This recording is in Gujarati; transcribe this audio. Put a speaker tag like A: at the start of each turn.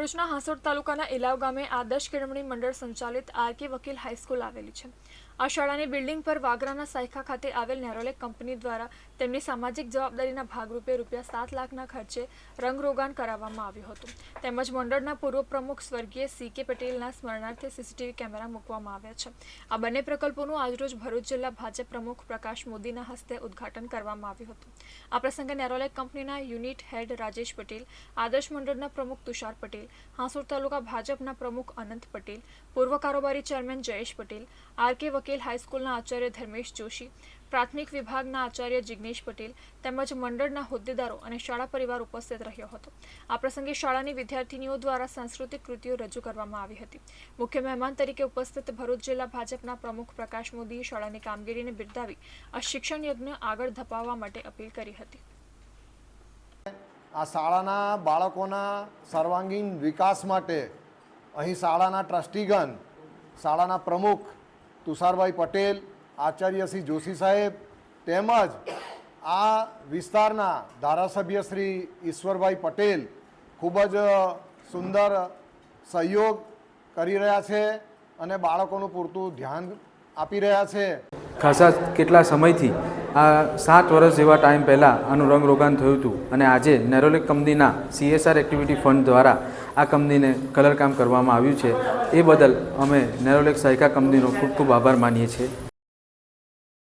A: ભરૂચના હાંસોડ તાલુકાના ઇલાવ ગામે આદર્શ કેળવણી મંડળ સંચાલિત આરકે વકીલ હાઈસ્કૂલ આવેલી છે। આ શાળાની બિલ્ડિંગ પર વાગરાના સાયખા ખાતે આવેલ નેરોલેક કંપની દ્વારા તેમની સામાજિક જવાબદારીના ભાગરૂપે ₹7 લાખના ખર્ચે રંગરોગાન કરાવવામાં આવ્યું હતું। તેમજ મંડળના પૂર્વ પ્રમુખ સ્વર્ગીય સી.કે. પટેલના સ્મરણાર્થે સીસીટીવી કેમેરા મૂકવામાં આવ્યા છે। આ બંને પ્રકલ્પોનું આજરોજ ભરૂચ જિલ્લા ભાજપ પ્રમુખ પ્રકાશ મોદીના હસ્તે ઉદ્ઘાટન કરવામાં આવ્યું હતું। આ પ્રસંગે નેરોલેક કંપનીના યુનિટ હેડ રાજેશ પટેલ, આદર્શ મંડળના પ્રમુખ તુષાર પટેલ, હાંસોડ તાલુકા ભાજપના પ્રમુખ અનંત પટેલ, પૂર્વ કારોબારી ચેરમેન જયેશ પટેલ, આરકે વકીલ હાઈસ્કૂલના આચાર્ય ધર્મેશ જોશી, પ્રાથમિક વિભાગના આચાર્ય જિગ્નેશ પટેલ તેમજ મંડળના હોદ્દેદારો અને શાળા પરિવાર ઉપસ્થિત રહ્યો હતો। આ પ્રસંગે શાળાની વિદ્યાર્થીનીઓ દ્વારા સાંસ્કૃતિક કૃતિઓ રજૂ કરવામાં આવી હતી। મુખ્ય મહેમાન તરીકે ઉપસ્થિત ભરૂચ જિલ્લા ભાજપના પ્રમુખ પ્રકાશ મોદીએ શાળાની કામગીરીને બિરદાવી આ શિક્ષણ યજ્ઞ આગળ ધપાવવા માટે અપીલ કરી હતી।
B: આ શાળાના બાળકોના સર્વાંગીણ વિકાસ માટે અહીં શાળાના ટ્રસ્ટીગણ, શાળાના પ્રમુખ તુષારભાઈ પટેલ, આચાર્ય શ્રી જોશી સાહેબ તેમજ આ વિસ્તારના ધારાસભ્ય શ્રી ઈશ્વરભાઈ પટેલ ખૂબ જ સુંદર સહયોગ કરી રહ્યા છે અને બાળકોનું પૂરતું ધ્યાન આપી રહ્યા છે।
C: ખાસા કેટલા સમયથી આ 7 વર્ષ જેવા ટાઈમ પહેલાં આનું રંગરોગાન થયું હતું અને આજે નેરોલેક કંપનીના CSR એક્ટિવિટી ફંડ દ્વારા આ કંપનીને કલરકામ કરવામાં આવ્યું છે। એ બદલ અમે નેરોલેક સાયકા કંપનીનો ખૂબ ખૂબ આભાર માનીએ છીએ।